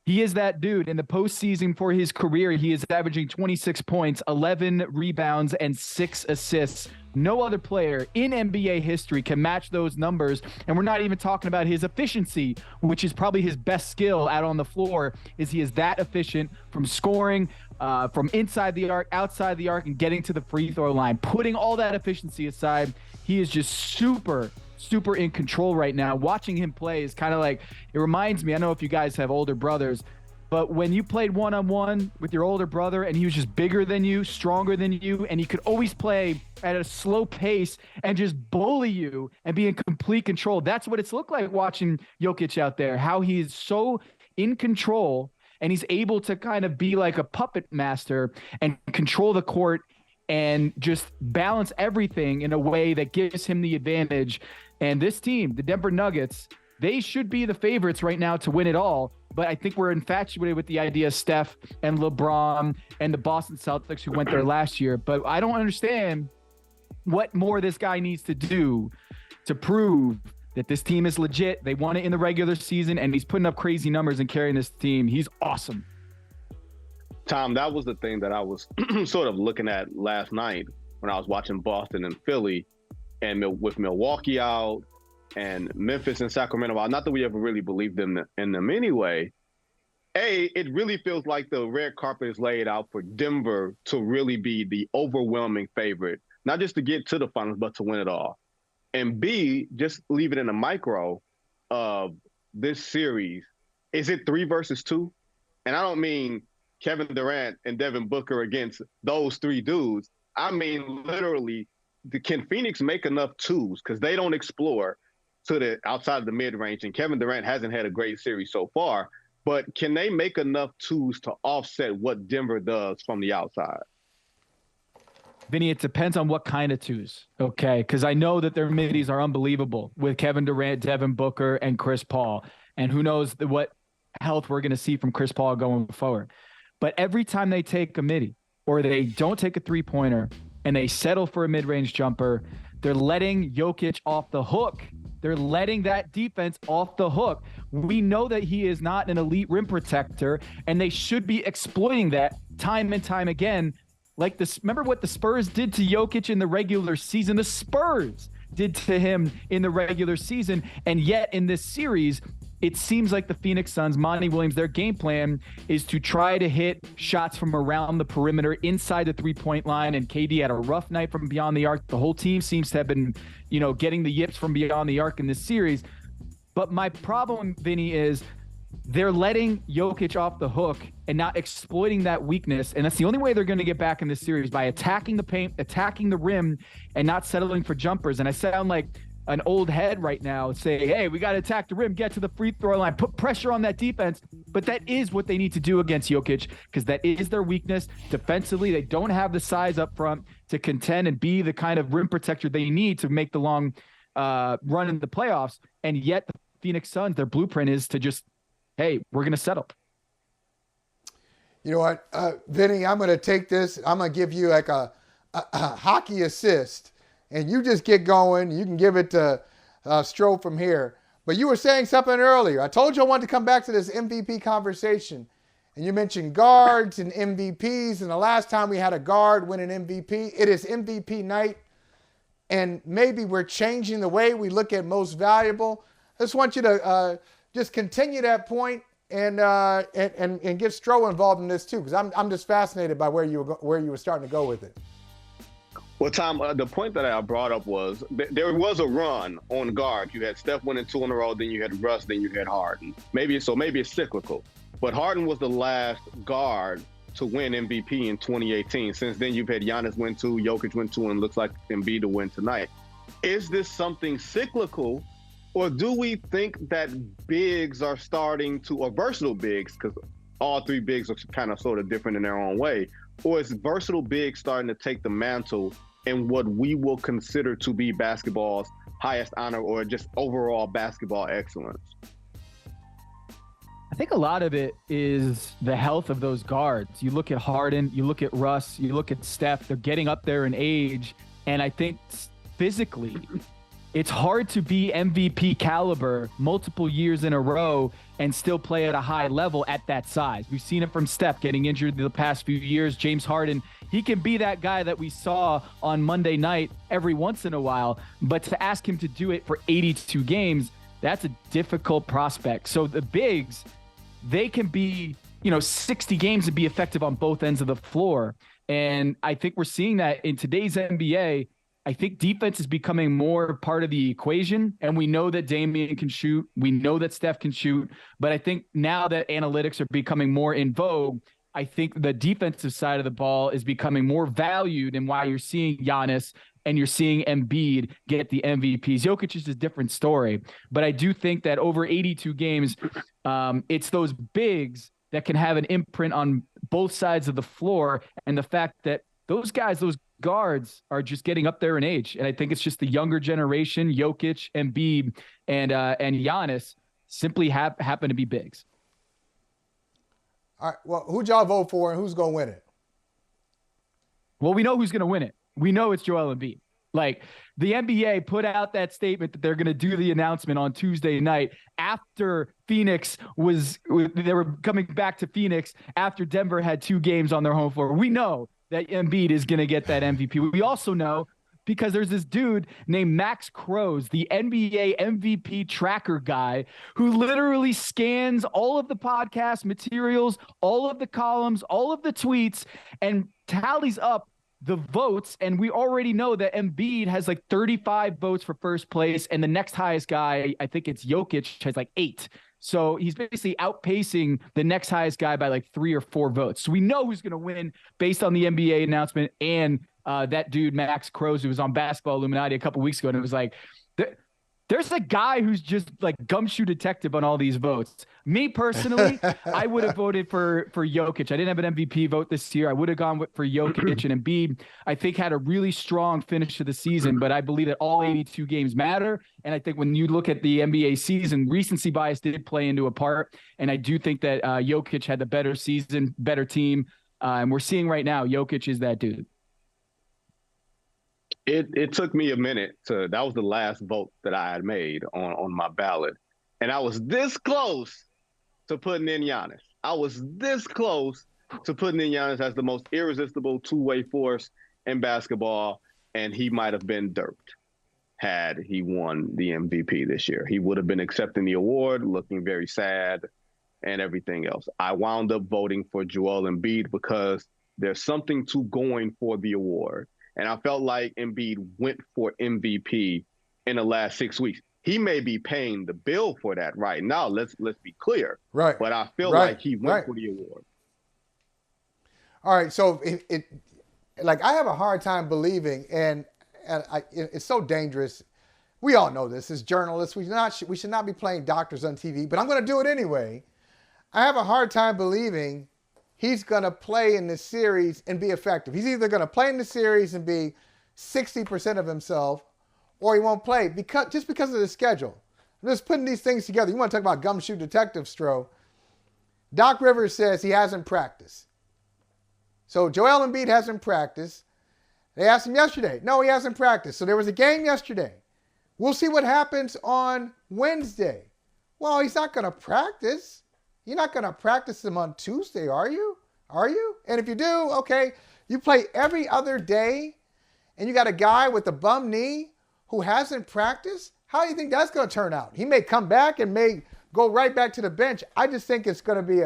O: He is that dude. In the postseason for his career, he is averaging 26 points, 11 rebounds, and 6 assists. No other player in NBA history can match those numbers. And we're not even talking about his efficiency, which is probably his best skill out on the floor, is he is that efficient from scoring, from inside the arc, outside the arc, and getting to the free throw line. Putting all that efficiency aside, he is just super in control right now. Watching him play is kind of like, it reminds me, I don't know if you guys have older brothers, but when you played one-on-one with your older brother and he was just bigger than you, stronger than you, and he could always play at a slow pace and just bully you and be in complete control. That's what it's looked like watching Jokic out there, how he's so in control and he's able to kind of be like a puppet master and control the court and just balance everything in a way that gives him the advantage. And this team, the Denver Nuggets, they should be the favorites right now to win it all. But I think we're infatuated with the idea of Steph and LeBron and the Boston Celtics who went there last year. But I don't understand what more this guy needs to do to prove that this team is legit. They won it in the regular season, and he's putting up crazy numbers and carrying this team. He's awesome.
H: Tom, that was the thing that I was sort of looking at last night when I was watching Boston and Philly, and with Milwaukee out and Memphis and Sacramento out. Not that we ever really believed in them anyway. It really feels like the red carpet is laid out for Denver to really be the overwhelming favorite, not just to get to the finals, but to win it all. And B, just leave it in the micro of this series. Is it 3 versus 2? And I don't mean Kevin Durant and Devin Booker against those 3 dudes. I mean, literally, can Phoenix make enough 2s? Because they don't explore to the outside of the mid-range, and Kevin Durant hasn't had a great series so far. But can they make enough 2s to offset what Denver does from the outside?
O: Vinny, it depends on what kind of 2s, okay? Because I know that their middies are unbelievable with Kevin Durant, Devin Booker, and Chris Paul. And who knows what health we're going to see from Chris Paul going forward. But every time they take a midi or they don't take a three-pointer and they settle for a mid-range jumper, they're letting Jokic off the hook. They're letting that defense off the hook. We know that he is not an elite rim protector, and they should be exploiting that time and time again. Like this, remember what the Spurs did to Jokic in the regular season? The Spurs did to him in the regular season, and yet in this series, it seems like the Phoenix Suns, Monty Williams, their game plan is to try to hit shots from around the perimeter inside the three-point line, and KD had a rough night from beyond the arc. The whole team seems to have been, getting the yips from beyond the arc in this series. But my problem, Vinny, is they're letting Jokic off the hook and not exploiting that weakness. And that's the only way they're going to get back in this series, by attacking the paint, attacking the rim, and not settling for jumpers. And I sound like an old head right now, say, hey, we got to attack the rim, get to the free throw line, put pressure on that defense. But that is what they need to do against Jokic, because that is their weakness. Defensively, they don't have the size up front to contend and be the kind of rim protector they need to make the long run in the playoffs. And yet the Phoenix Suns, their blueprint is to just, hey, we're going to settle.
C: You know what, Vinny, I'm going to take this. I'm going to give you like a hockey assist. And you just get going. You can give it to Stroh from here. But you were saying something earlier. I told you I wanted to come back to this MVP conversation. And you mentioned guards and MVPs. And the last time we had a guard win an MVP, it is MVP night. And maybe we're changing the way we look at most valuable. I just want you to just continue that point and get Stroh involved in this too, because I'm just fascinated by where you were starting to go with it.
H: Well, Tom, the point that I brought up was there was a run on guard. You had Steph winning 2 in a row, then you had Russ, then you had Harden. Maybe it's cyclical. But Harden was the last guard to win MVP in 2018. Since then, you've had Giannis win 2, Jokic win 2, and looks like Embiid to win tonight. Is this something cyclical, or do we think that bigs are starting to, or versatile bigs, because all 3 bigs are kind of sort of different in their own way, or is versatile bigs starting to take the mantle in what we will consider to be basketball's highest honor, or just overall basketball excellence?
O: I think a lot of it is the health of those guards. You look at Harden, you look at Russ, you look at Steph, they're getting up there in age. And I think physically, it's hard to be MVP caliber multiple years in a row and still play at a high level at that size. We've seen it from Steph getting injured the past few years. James Harden, he can be that guy that we saw on Monday night every once in a while, but to ask him to do it for 82 games, that's a difficult prospect. So the bigs, they can be, 60 games and be effective on both ends of the floor. And I think we're seeing that in today's NBA. I think defense is becoming more part of the equation, and we know that Damian can shoot. We know that Steph can shoot, but I think now that analytics are becoming more in vogue, I think the defensive side of the ball is becoming more valued, and why you're seeing Giannis and you're seeing Embiid get the MVPs. Jokic is a different story, but I do think that over 82 games, it's those bigs that can have an imprint on both sides of the floor, and the fact that those guys, those guards are just getting up there in age. And I think it's just the younger generation, Jokic, Embiid, and Giannis simply happen to be bigs.
C: All right. Well, who'd y'all vote for and who's going to win it?
O: Well, we know who's going to win it. We know it's Joel Embiid. Like, the NBA put out that statement that they're going to do the announcement on Tuesday night after Phoenix they were coming back to Phoenix after Denver had 2 games on their home floor. We know that Embiid is going to get that MVP. We also know, because there's this dude named Max Crows, the NBA MVP tracker guy, who literally scans all of the podcast materials, all of the columns, all of the tweets, and tallies up the votes, and we already know that Embiid has like 35 votes for first place, and the next highest guy, I think it's Jokic, has like 8. So he's basically outpacing the next highest guy by like 3 or 4 votes. So we know who's going to win based on the NBA announcement and that dude, Max Crows, who was on Basketball Illuminati a couple weeks ago, and it was like, there's a guy who's just like gumshoe detective on all these votes. Me personally, I would have voted for Jokic. I didn't have an MVP vote this year. I would have gone for Jokic, and Embiid, I think, had a really strong finish to the season, but I believe that all 82 games matter. And I think when you look at the NBA season, recency bias did play into a part. And I do think that Jokic had the better season, better team. And we're seeing right now, Jokic is that dude.
H: It took me a minute that was the last vote that I had made on my ballot. And I was this close to putting in Giannis. I was this close to putting in Giannis as the most irresistible two-way force in basketball. And he might have been dirked had he won the MVP this year. He would have been accepting the award, looking very sad and everything else. I wound up voting for Joel Embiid because there's something to going for the award. And I felt like Embiid went for MVP in the last 6 weeks. He may be paying the bill for that right now. Let's be clear.
C: Right.
H: But I feel like he went for the award.
C: All right. So I have a hard time believing, and it's so dangerous. We all know this as journalists. We should not be playing doctors on TV, but I'm going to do it anyway. I have a hard time believing he's going to play in this series and be effective. He's either going to play in the series and be 60% of himself, or he won't play just because of the schedule. I'm just putting these things together. You want to talk about gumshoe detective, Stro. Doc Rivers says he hasn't practiced. So Joel Embiid hasn't practiced. They asked him yesterday. No, he hasn't practiced. So there was a game yesterday. We'll see what happens on Wednesday. Well, he's not going to practice. You're not going to practice him on Tuesday, are you? Are you? And if you do, okay, you play every other day and you got a guy with a bum knee who hasn't practiced. How do you think that's going to turn out? He may come back and may go right back to the bench. I just think it's going to be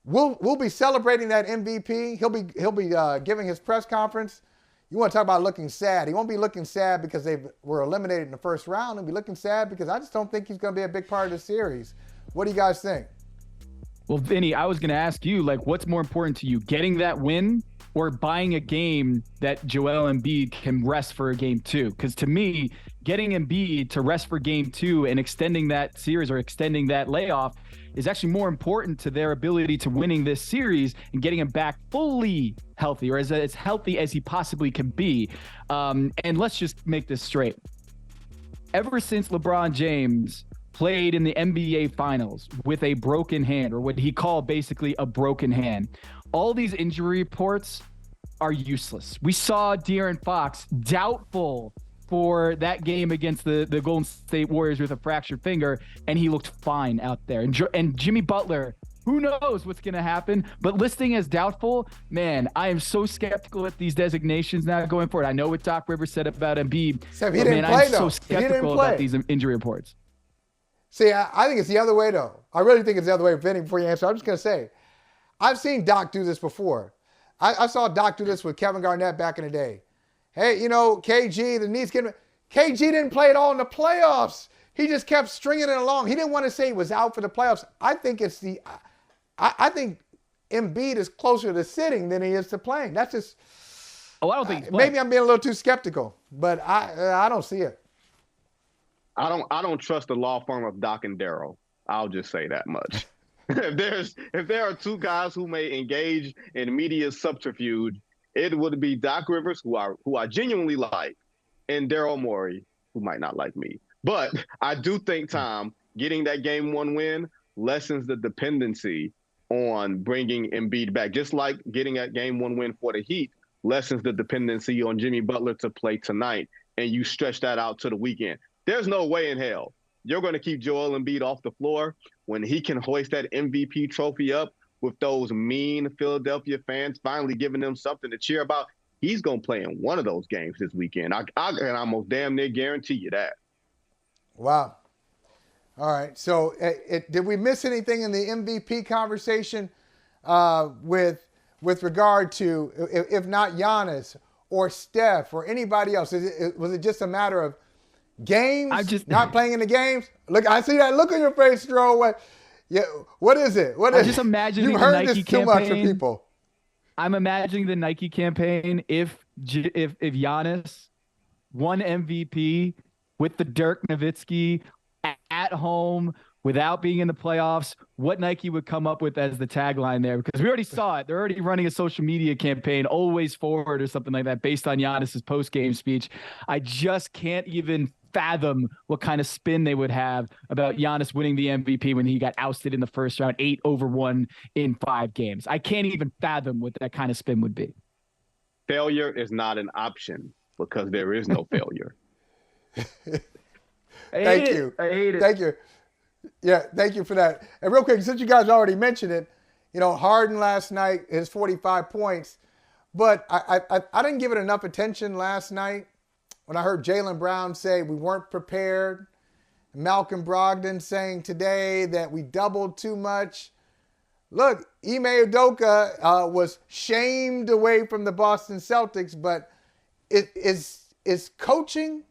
C: we'll be celebrating that MVP. He'll be giving his press conference. You want to talk about looking sad. He won't be looking sad because they were eliminated in the first round. He'll be looking sad because I just don't think he's going to be a big part of the series. What do you guys think?
O: Well, Vinny, I was going to ask you, what's more important to you, getting that win or buying a game that Joel Embiid can rest for a game 2? Because to me, getting Embiid to rest for game 2 and extending that series or extending that layoff is actually more important to their ability to winning this series and getting him back fully healthy, or as healthy as he possibly can be. And let's just make this straight. Ever since LeBron James played in the NBA Finals with a broken hand, or what he called basically a broken hand, all these injury reports are useless. We saw De'Aaron Fox doubtful for that game against the Golden State Warriors with a fractured finger, and he looked fine out there. And Jimmy Butler, who knows what's going to happen, but listing as doubtful, man, I am so skeptical at these designations now going forward. I know what Doc Rivers said about Embiid, I'm so skeptical about these injury reports.
C: See, I think it's the other way, though. I really think it's the other way. Vinny, before you answer, I'm just going to say, I've seen Doc do this before. I saw Doc do this with Kevin Garnett back in the day. Hey, KG, the knees getting... KG didn't play at all in the playoffs. He just kept stringing it along. He didn't want to say he was out for the playoffs. I think I think Embiid is closer to sitting than he is to playing. That's just...
O: Oh, I don't think he's playing.
C: Maybe I'm being a little too skeptical, but I don't see it.
H: I don't trust the law firm of Doc and Darryl. I'll just say that much. If there are two guys who may engage in media subterfuge, it would be Doc Rivers, who I genuinely like, and Daryl Morey, who might not like me. But I do think, Tom, getting that game 1 win lessens the dependency on bringing Embiid back. Just like getting that game 1 win for the Heat lessens the dependency on Jimmy Butler to play tonight, and you stretch that out to the weekend. There's no way in hell you're going to keep Joel Embiid off the floor when he can hoist that MVP trophy up with those mean Philadelphia fans finally giving them something to cheer about. He's going to play in one of those games this weekend. I can almost damn near guarantee you that.
C: Wow. All right. So did we miss anything in the MVP conversation with with regard to if not Giannis or Steph or anybody else? Was it just a matter of games, not playing in the games? Look, I see that look on your face, Stroh. Yeah, what is it?
O: I'm just imagining
C: You've
O: the
C: heard
O: Nike
C: this too
O: campaign.
C: much from people.
O: I'm imagining the Nike campaign if Giannis won MVP with the Dirk Nowitzki at home without being in the playoffs, what Nike would come up with as the tagline there, because we already saw it. They're already running a social media campaign, always forward or something like that, based on Giannis's post-game speech. I just can't even fathom what kind of spin they would have about Giannis winning the MVP when he got ousted in the first round, 8-1 in 5 games. I can't even fathom what that kind of spin would be.
H: Failure is not an option because there is no failure.
C: Thank you.
O: I hate it.
C: Thank you. Yeah, thank you for that. And real quick, since you guys already mentioned it, Harden last night, his 45 points, but I didn't give it enough attention last night when I heard Jaylen Brown say we weren't prepared. Malcolm Brogdon saying today that we doubled too much. Look, Ime Udoka was shamed away from the Boston Celtics, but is coaching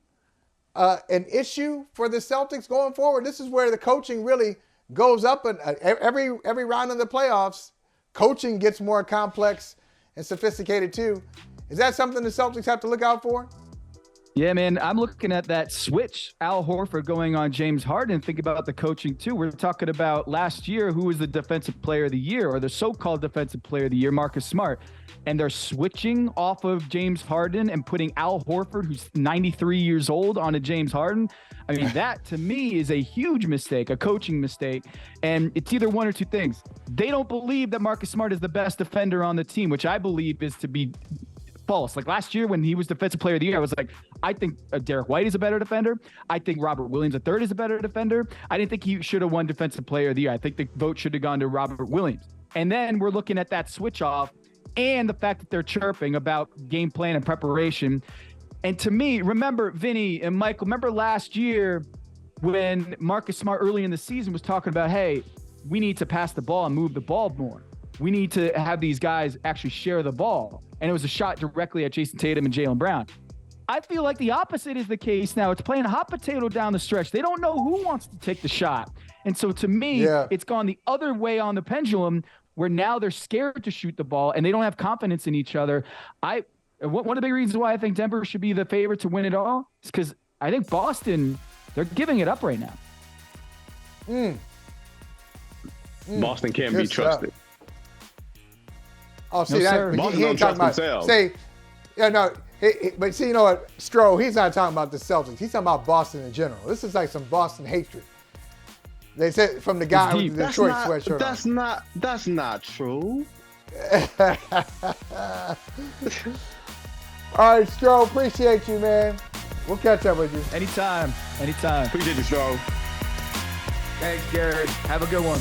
C: an issue for the Celtics going forward? This is where the coaching really goes up, and every round of the playoffs, coaching gets more complex and sophisticated too. Is that something the Celtics have to look out for?
O: Yeah, man, I'm looking at that switch, Al Horford going on James Harden. Think about the coaching, too. We're talking about last year, who was the defensive player of the year, or the so-called defensive player of the year, Marcus Smart. And they're switching off of James Harden and putting Al Horford, who's 93 years old, onto James Harden. I mean, that, to me, is a huge mistake, a coaching mistake. And it's either one or two things. They don't believe that Marcus Smart is the best defender on the team, which I believe is to be false. Like last year when he was defensive player of the year, I was like, I think Derek White is a better defender. I think Robert Williams III is a better defender. I didn't think he should have won defensive player of the year. I think the vote should have gone to Robert Williams. And then we're looking at that switch off and the fact that they're chirping about game plan and preparation. And to me, remember, Vinny and Michael, remember last year when Marcus Smart early in the season was talking about, hey, we need to pass the ball and move the ball more. We need to have these guys actually share the ball. And it was a shot directly at Jason Tatum and Jaylen Brown. I feel like the opposite is the case now. It's playing hot potato down the stretch. They don't know who wants to take the shot. And so to me, It's gone the other way on the pendulum, where now they're scared to shoot the ball and they don't have confidence in each other. One of the big reasons why I think Denver should be the favorite to win it all is because I think Boston, they're giving it up right now.
H: Boston can't be trusted.
C: Oh, see,
H: no, that he ain't talking about themselves.
C: But see, you know what, Stroh, he's not talking about the Celtics. He's talking about Boston in general. This is like some Boston hatred. They said from the guy with the Detroit sweatshirt.
H: That's not true.
C: All right, Stroh, appreciate you, man. We'll catch up with you.
O: Anytime.
H: Appreciate you, Stroh.
O: Thanks, Garrett. Have a good one.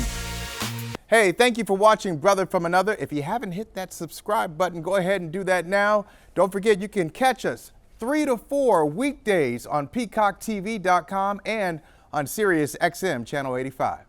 C: Hey, thank you for watching Brother from Another. If you haven't hit that subscribe button, go ahead and do that now. Don't forget, you can catch us 3 to 4 weekdays on PeacockTV.com and on Sirius XM Channel 85.